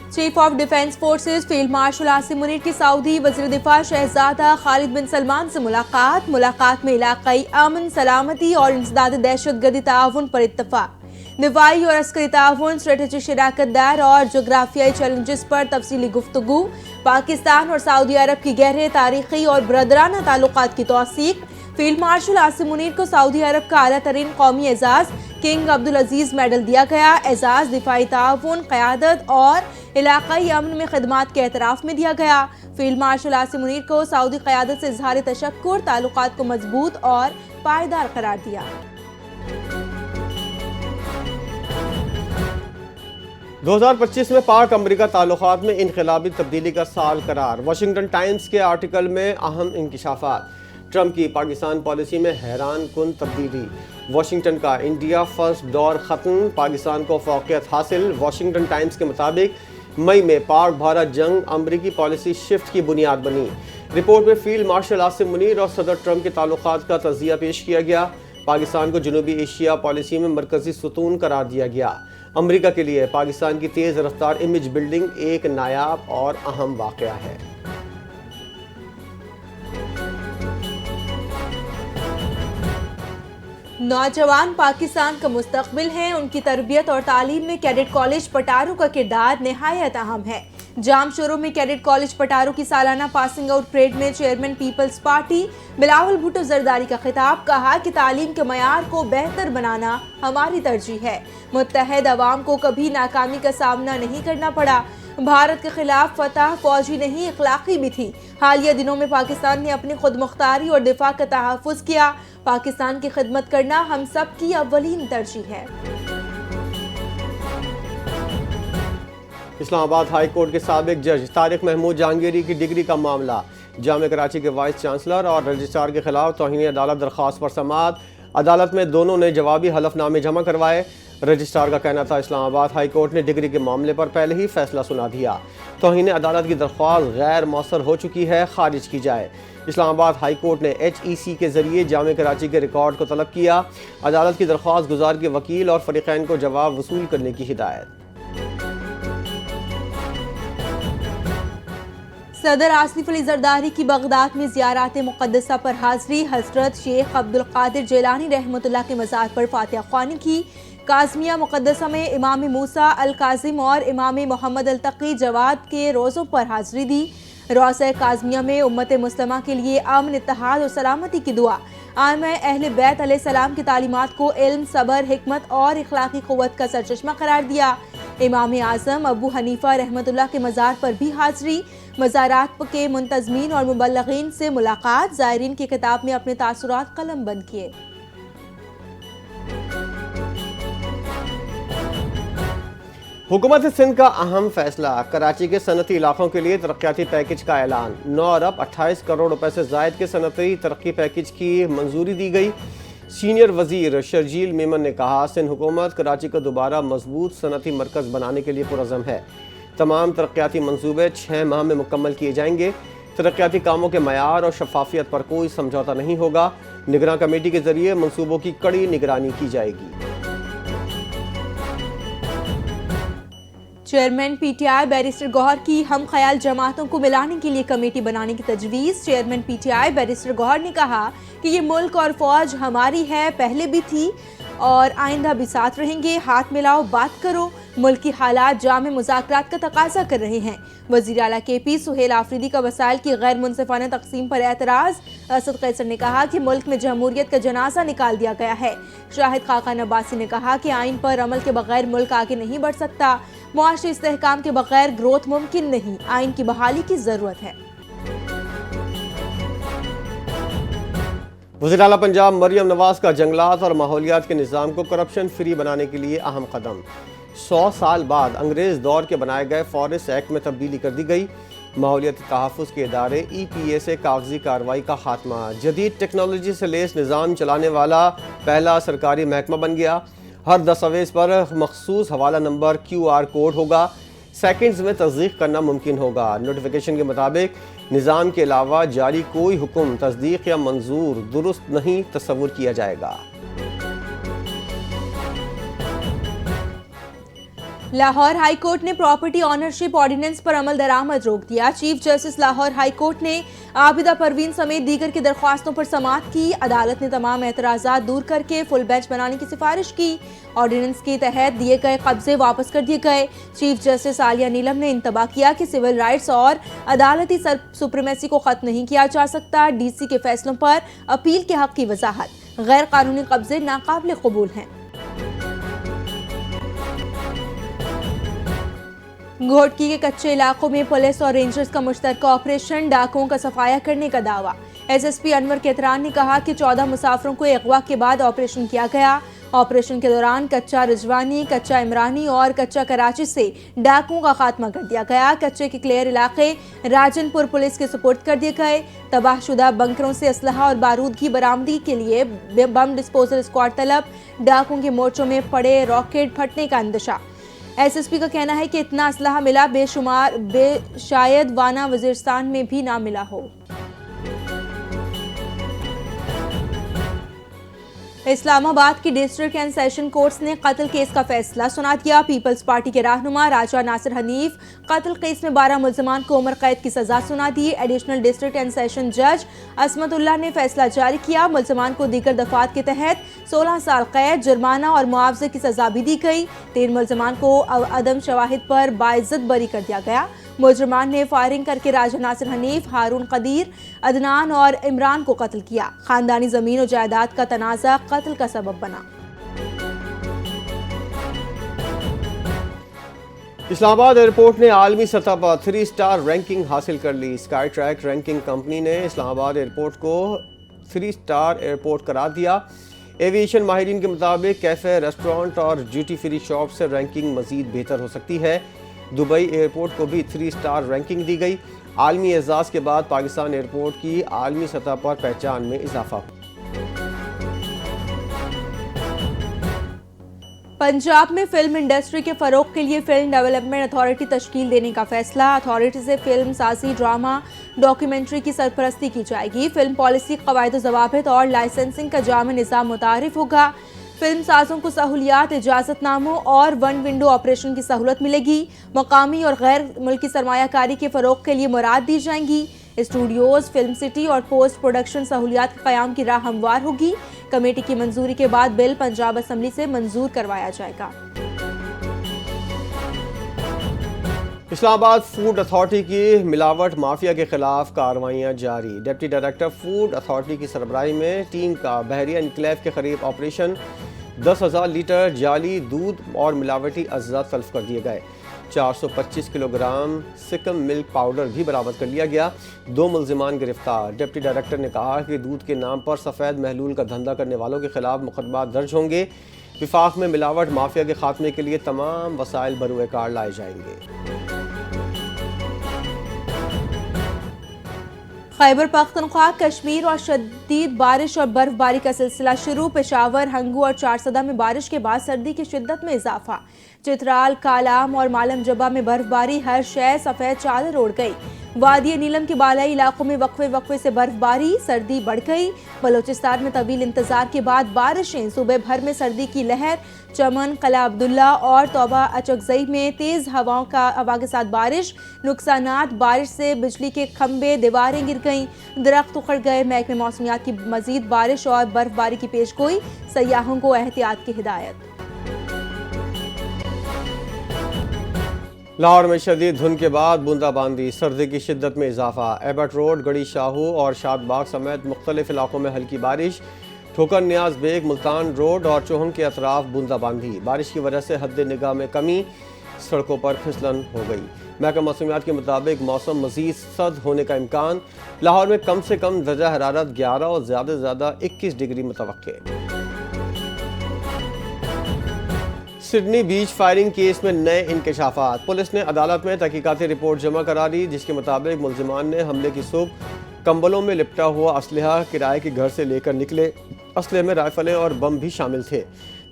Chief of defence forces field marshal Asim Munir की Saudi वज़ीर दिफा शहजादा खालिद बिन सलमान से मुलाकात में इलाकाई अमन सलामती और इंसदाद दहशतगर्दी ताउन पर इत्तफाक, दिफाई और अस्करी ताउन, स्ट्रेटेजिक शराकत दार और जोग्राफियाई चैलेंजेस पर तफसीली गुफ्तगू, पाकिस्तान और सऊदी अरब की गहरे तारीखी और ब्रदराना ताल्लुकात की तौसीक। फील्ड मार्शल आसिम मुनीर को सऊदी अरब का आला तरीन कौमी एजाज किंग अब्दुल अजीज मेडल दिया गया। एजाज दिफाई ताउन, क़यादत और इलाकाई अमन में खिदमात के एतराफ़ में दिया गया। फील्ड मार्शल आसिम मुनीर को सऊदी क़यादत से इज़हार तशक्कुर, ताल्लुकात को मजबूत और पायदार करार दिया। 2025 में पाक अमरीका ताल्लुकात में इनकलाबी तब्दीली का साल करार। वाशिंगटन टाइम्स के आर्टिकल में अहम इंकिशाफात। ट्रंप की पाकिस्तान पॉलिसी में हैरान कुन तब्दीली। वाशिंगटन का इंडिया फर्स्ट दौर ख़त्म, पाकिस्तान को फ़ौक़ियत हासिल। वाशिंगटन टाइम्स के मुताबिक मई में पाक भारत जंग अमरीकी पॉलिसी शिफ्ट की बुनियाद बनी। रिपोर्ट में फील्ड मार्शल आसिम मुनीर और सदर ट्रंप के ताल्लुकात का तज़िया पेश किया गया। पाकिस्तान को जनूबी एशिया पॉलिसी में मरकज़ी सुतून करार दिया गया। अमरीका के लिए पाकिस्तान की तेज़ रफ्तार इमेज बिल्डिंग एक नायाब और अहम वाक़या है। नौजवान पाकिस्तान का मुस्तकबिल हैं, उनकी तरबियत और तालीम में कैडेट कॉलेज पटारू का किरदार निहायत अहम है। जामशोरों में कैडेट कॉलेज पटारू की सालाना पासिंग आउट परेड में चेयरमैन पीपल्स पार्टी बिलावल भुट्टो जरदारी का खिताब, कहा कि तालीम के मयार को बेहतर बनाना हमारी तरजीह है। मुत्तहद अवाम को कभी नाकामी का सामना नहीं करना पड़ा। भारत के खिलाफ फतह फौजी नहीं इखलाकी भी थी। हालिया दिनों में पाकिस्तान ने अपनी खुद मुख्तारी और दिफा का तहफ़्फ़ुज़ किया। पाकिस्तान की खिदमत करना हम सब की अव्वलीन तरजीह है। इस्लामाबाद हाई कोर्ट के साबिक जज तारिक महमूद जहांगीरी की डिग्री का मामला। जामे कराची के वाइस चांसलर और रजिस्ट्रार के खिलाफ तौहीन अदालत दरख्वास्त पर समाअत। अदालत में दोनों ने जवाबी हलफनामे जमा करवाए। रजिस्ट्रार का कहना था इस्लामाबाद हाई कोर्ट ने डिग्री के मामले पर पहले ही फैसला सुना दिया। तौहीन अदालत की दरख्वास्त गैर मौसर हो चुकी है, खारिज की जाए। इस्लामाबाद हाई कोर्ट ने HEC के जरिए जामे कराची के रिकॉर्ड को तलब किया। अदालत की दरख्वास्त गुजार के वकील और फरीकैन को जवाब वसूल करने की हिदायत। सदर आसिफ अली जरदारी की बगदाद में ज़ियारात मुक़द्दसा पर हाज़री। हज़रत शेख अब्दुल क़ादिर जिलानी रहमतुल्लाह के मज़ार पर फातिहा ख़्वानी की। काज़मिया मुक़द्दसा में इमाम मूसा अल काज़िम और इमाम मोहम्मद अल तक़ी जवाद के रोज़ों पर हाज़री दी। रोज़ा काज़मिया में उम्मत मुस्लिमा के लिए अमन, इत्तेहाद और सलामती की दुआ। आइम्मा अहले बैत अलैहिस्सलाम की तालीमात को इल्म, सब्र, हिकमत और इखलाकी क़ुव्वत का सरचश्मा करार दिया। इमाम आज़म अबू हनीफा रहमतुल्लाह के मज़ार पर भी हाज़री। मज़ारात के मुंतज़मीन और मुबल्लिगीन से मुलाकात। ज़ायरीन की किताब में अपने तासुरात कलम बंद किए। हुकूमत सिंध का अहम फैसला। कराची के सनती इलाकों के लिए तरक्याती पैकेज का ऐलान। 9 अरब 28 करोड़ रुपए से जायद के सनती तरक्की पैकेज की मंजूरी दी गई। सीनियर वजीर शर्जील मेमन ने कहा, सिंध हुकूमत कराची को दोबारा मजबूत सनती मरकज़ बनाने के लिए पुरज़म है। तमाम तरक्याती मंसूबे 6 माह में मुकम्मल किए जाएंगे। तरक्याती कामों के मयार और शफाफियत पर कोई समझौता नहीं होगा। निगरान कमेटी के जरिए मंसूबों की कड़ी निगरानी की जाएगी। चेयरमैन PTI बैरिस्टर गौहर की हम ख्याल जमातों को मिलाने के लिए कमेटी बनाने की तजवीज़। चेयरमैन PTI बैरिस्टर गौहर ने कहा कि ये मुल्क और फौज हमारी है, पहले भी थी और आइंदा भी साथ रहेंगे। हाथ मिलाओ, बात करो। मुल्क की हालात जामे मुज़ाकरात का तकाजा कर रहे हैं। वज़ीर आला KP सुहेल आफरीदी का वसाइल की गैर मुनसिफाना तकसीम पर एतराज़। असद कैसर ने कहा कि मुल्क में जमहूरियत का जनाजा निकाल दिया गया है। शाहिद खाकान अब्बासी ने कहा कि आइन पर अमल के बगैर मुल्क आगे नहीं बढ़ सकता। मुआशी इस्तेहकाम के बगैर ग्रोथ मुमकिन नहीं। आइन की बहाली की ज़रूरत है। वज़ीर आला पंजाब मरियम नवाज का जंगलात और माहौलियात के निज़ाम को करप्शन फ्री बनाने के लिए अहम कदम। 100 साल बाद अंग्रेज़ दौर के बनाए गए फॉरेस्ट एक्ट में तब्दीली कर दी गई। माहौलियाती तहफ़्फ़ुज़ के इदारे EPA से कागजी कार्रवाई का खात्मा। जदीद टेक्नोलॉजी से लेस निज़ाम चलाने वाला पहला सरकारी महकमा बन गया। हर दस्तावेज़ पर मखसूस हवाला नंबर QR कोड होगा। सेकंड्स में तस्दीक करना मुमकिन होगा। नोटिफिकेशन के मुताबिक निज़ाम के अलावा जारी कोई हुक्म तस्दीक या मंजूर दुरुस्त नहीं तस्वुर किया जाएगा। लाहौर हाई कोर्ट ने प्रॉपर्टी ऑनरशिप ऑर्डिनेंस पर अमल दरामद रोक दिया। Chief justice Lahore high court ने आबिदा परवीन समेत दीगर की दरख्वास्तों पर समाअत की। अदालत ने तमाम एतराज़ात दूर करके फुल बेंच बनाने की सिफारिश की। ऑर्डिनेंस के तहत दिए गए कब्जे वापस कर दिए गए। चीफ जस्टिस आलिया नीलम ने इंतबाह किया कि सिविल राइट्स और अदालती सुप्रीमेसी को खत्म नहीं किया जा सकता। डीसी के फैसलों पर अपील के हक की वजाहत। गैर कानूनी कब्जे नाकाबिल कबूल हैं। घोटकी के कच्चे इलाकों में पुलिस और रेंजर्स का मुश्तरका ऑपरेशन, डाकुओं का सफाया करने का दावा। एसएसपी अनवर केतरान ने कहा कि 14 मुसाफिरों को अगवा के बाद ऑपरेशन किया गया। ऑपरेशन के दौरान कच्चा रिजवानी, कच्चा इमरानी और कच्चा कराची से डाकुओं का खात्मा कर दिया गया। कच्चे के क्लियर इलाके राजनपुर पुलिस के सुपुर्द कर दिए गए। तबाहशुदा बंकरों से असलहा और बारूद की बरामदगी के लिए बम डिस्पोजल स्क्वाड तलब। डाकुओं के मोर्चों में पड़े रॉकेट फटने का अंदेशा। एसएसपी का कहना है कि इतना असलहा मिला बेशुमार शायद वाना वजीरिस्तान में भी ना मिला हो। इस्लामाबाद की डिस्ट्रिक्ट एंड सेशन कोर्ट्स ने कत्ल केस का फैसला सुना दिया। पीपल्स पार्टी के रहनुमा राजा नासिर हनीफ कत्ल केस में 12 मुल्जिमान को उम्र कैद की सजा सुना दी। एडिशनल डिस्ट्रिक्ट एंड सेशन जज असमतुल्लाह ने फैसला जारी किया। मुल्जिमान को दीगर दफात के तहत 16 साल कैद, जुर्माना और मुआवजे की सजा भी दी गई। 3 मुल्जिमान को अदम शवाहिद पर बाइज्जत बरी कर दिया गया। मुजरिमान ने फायरिंग करके राजा नासिर हनीफ, हारून कदीर, अदनान और इमरान को कत्ल किया। खानदानी जमीन और जायदाद का तनाज़ा कत्ल का सबब बना। इस्लामाबाद एयरपोर्ट ने आलमी सतह पर 3 स्टार रैंकिंग हासिल कर ली। स्काई ट्रैक रैंकिंग कंपनी ने इस्लामाबाद एयरपोर्ट को 3 स्टार एयरपोर्ट करार दिया। एविएशन माहिरीन के मुताबिक कैफे, रेस्टोरेंट और ड्यूटी फ्री शॉप से रैंकिंग मजीद बेहतर हो सकती है। दुबई एयरपोर्ट को भी 3 स्टार रैंकिंग दी गई। आलमी एजाज़ के बाद पाकिस्तान एयरपोर्ट की आलमी सतह पर पहचान में इजाफा। पंजाब में फिल्म इंडस्ट्री के फरोग के लिए फिल्म डेवलपमेंट अथॉरिटी तश्कील देने का फैसला। अथॉरिटी से फिल्म साजी, ड्रामा, डॉक्यूमेंट्री की सरपरस्ती की जाएगी। फिल्म पॉलिसी, क़वाइद ज़वाबित और लाइसेंसिंग का जाम निज़ाम मुतारिफ होगा। फिल्म साजों को सहूलियात, इजाज़तनामों और वन विंडो ऑपरेशन की सहूलत मिलेगी। मकामी और गैर मुल्की सरमायाकारी के फ़रोग के लिए मुराद दी जाएंगी। स्टूडियोज, फिल्म सिटी और पोस्ट प्रोडक्शन सहूलियात के क़याम की राह हमवार होगी। कमेटी की मंजूरी के बाद बिल पंजाब असम्बली से मंजूर करवाया जाएगा। इस्लामाबाद फूड अथॉरिटी की मिलावट माफिया के खिलाफ कार्रवाइयाँ जारी। डिप्टी डायरेक्टर फूड अथॉरिटी की सरबराही में टीम का बहरिया इनक्लेव के करीब ऑपरेशन। 10,000 लीटर जाली दूध और मिलावटी अज्जा तल्फ कर दिए गए। 425 किलोग्राम सिकम मिल्क पाउडर भी बरामद कर लिया गया। 2 मुल्जिमान गिरफ्तार। डिप्टी डायरेक्टर ने कहा कि दूध के नाम पर सफ़ेद महलूल का धंधा करने वालों के खिलाफ मुकदमा दर्ज होंगे। विफाक में मिलावट माफिया के खात्मे के लिए तमाम वसाइल बरूए कार लाए जाएंगे। खैबर पख्तूनख्वा, कश्मीर और शदीद बारिश और बर्फबारी का सिलसिला शुरू। पेशावर, हंगू और चारसदा में बारिश के बाद सर्दी की शिद्दत में इजाफा। चित्राल, कालाम और मालम जबा में बर्फबारी, हर शय सफ़ेद चादर ओढ़ गई। वादी नीलम के बालाई इलाकों में वक्फे से बर्फबारी, सर्दी बढ़ गई। बलोचिस्तान में तवील इंतजार के बाद बारिशें, सुबह भर में सर्दी की लहर। चमन, कला अब्दुल्ला और तौबा अचकजई में तेज हवा के साथ बारिश। नुकसानात, बारिश से बिजली के खंभे, दीवारें गिर गईं, दरख्त उखड़ गए। महकमे मौसमियात की मजीद बारिश और बर्फबारी की पेशगोई, सयाहों को एहतियात की हिदायत। लाहौर में शदीद धुंध के बाद बूंदाबांदी, सर्दी की शिद्दत में इजाफा। एबट रोड, गड़ी शाहू और शादबाग समेत मुख्तलिफ इलाकों में हल्की बारिश। ठोकर नियाज बेग, मुल्तान रोड और चौहम के अतराफ बूंदाबांदी। बारिश की वजह से हद निगाह में कमी, सड़कों पर फिसलन हो गई। महकमा मौसमियात के मुताबिक मौसम मजीद सर्द होने का इम्कान। लाहौर में कम से कम दर्जा हरारत 11 और ज़्यादा से ज़्यादा 21 डिग्री मुतवक्के। सिडनी बीच फायरिंग केस में नए इंकशाफात। पुलिस ने अदालत में तहकीकाती रिपोर्ट जमा करा दी, जिसके मुताबिक मुल्जिमान ने हमले की सुबह कंबलों में लिपटा हुआ असलहा किराए के घर से लेकर निकले। असलहे में राइफलें और बम भी शामिल थे।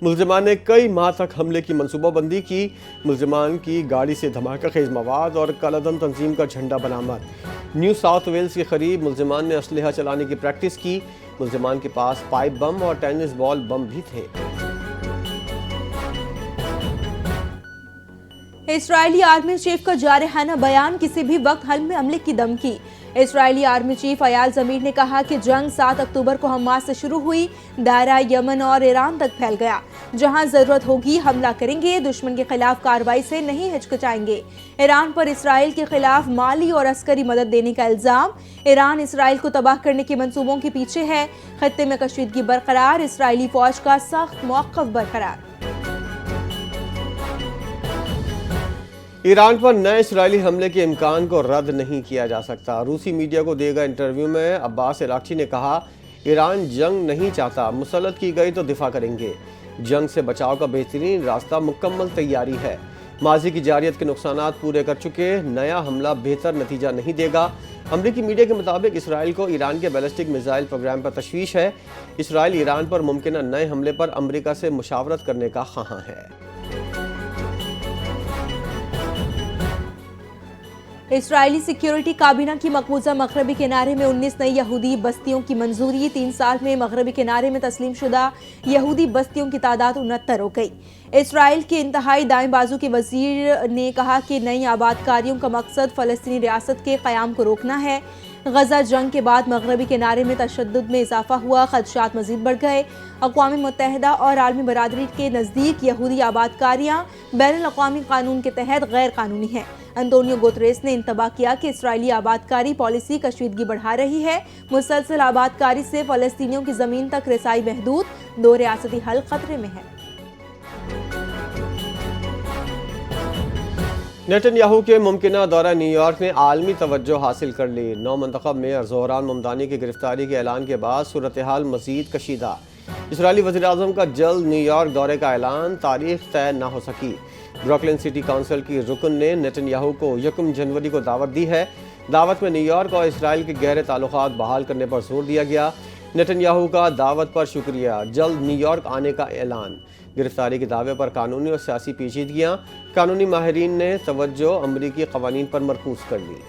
मुल्जिमान ने कई माह तक हमले की मनसूबाबंदी की। मुल्जिमान की गाड़ी से धमाका खेज मवाद और कलअदम तंजीम का झंडा बरामद। न्यू साउथ वेल्स के करीब मुल्जिमान ने असलहा चलाने की प्रैक्टिस की। मुल्जिमान के पास पाइप बम और टेनिस बॉल बम भी थे। اسرائیلی آرمی چیف کا جارحانہ بیان، کسی بھی وقت حل میں عملے کی دھمکی۔ اسرائیلی آرمی چیف ایال زمیر نے کہا کہ جنگ 7 اکتوبر کو حماس سے شروع ہوئی، دائرہ یمن اور ایران تک پھیل گیا۔ جہاں ضرورت ہوگی حملہ کریں گے، دشمن کے خلاف کارروائی سے نہیں ہچکچائیں گے۔ ایران پر اسرائیل کے خلاف مالی اور عسکری مدد دینے کا الزام، ایران اسرائیل کو تباہ کرنے کے منصوبوں کے پیچھے ہے۔ خطے میں کشیدگی برقرار، اسرائیلی فوج کا سخت موقف برقرار۔ ایران پر نئے اسرائیلی حملے کے امکان کو رد نہیں کیا جا سکتا۔ روسی میڈیا کو دیے گئے انٹرویو میں عباس عراقچی نے کہا، ایران جنگ نہیں چاہتا، مسلط کی گئی تو دفاع کریں گے۔ جنگ سے بچاؤ کا بہترین راستہ مکمل تیاری ہے۔ ماضی کی جارحیت کے نقصانات پورے کر چکے، نیا حملہ بہتر نتیجہ نہیں دے گا۔ امریکی میڈیا کے مطابق اسرائیل کو ایران کے بیلسٹک میزائل پروگرام پر تشویش ہے۔ اسرائیل ایران پر ممکنہ نئے حملے پر امریکہ سے مشاورت کرنے کا خواہاں ہے۔ اسرائیلی سیکیورٹی کابینہ کی مقبوضہ مغربی کنارے میں 19 نئی یہودی بستیوں کی منظوری۔ 3 سال میں مغربی کنارے میں تسلیم شدہ یہودی بستیوں کی تعداد 69 ہو گئی۔ اسرائیل کے انتہائی دائیں بازو کے وزیر نے کہا کہ نئی آباد کاریوں کا مقصد فلسطینی ریاست کے قیام کو روکنا ہے۔ غزہ جنگ کے بعد مغربی کنارے میں تشدد میں اضافہ ہوا، خدشات مزید بڑھ گئے۔ اقوام متحدہ اور عالمی برادری کے نزدیک یہودی آباد کاریاں بین الاقوامی قانون کے تحت غیر قانونی ہیں۔ انطونیو گوتریس نے انتباہ کیا کہ اسرائیلی آباد کاری پالیسی کشیدگی بڑھا رہی ہے۔ مسلسل آباد کاری سے فلسطینیوں کی زمین تک رسائی محدود، 2 ریاستی حل خطرے میں ہے۔ نیتن یاہو کے ممکنہ دورہ نیو یارک نے عالمی توجہ حاصل کر لی۔ نو منتخب میئر زہران ممدانی کی گرفتاری کے اعلان کے بعد صورتحال مزید کشیدہ۔ اسرائیلی وزیراعظم کا جلد نیو یارک دورے کا اعلان، تاریخ طے نہ ہو سکی۔ بروکلن سٹی کونسل کی رکن نے نیتن یاہو کو 1 جنوری کو دعوت دی ہے۔ دعوت میں نیو یارک اور اسرائیل کے گہرے تعلقات بحال کرنے پر زور دیا گیا۔ نیتن یاہو کا دعوت پر شکریہ، جلد نیو یارک آنے کا اعلان۔ گرفتاری کے دعوے پر قانونی اور سیاسی پیچیدگیاں، قانونی ماہرین نے توجہ امریکی قوانین پر مرکوز کر لی۔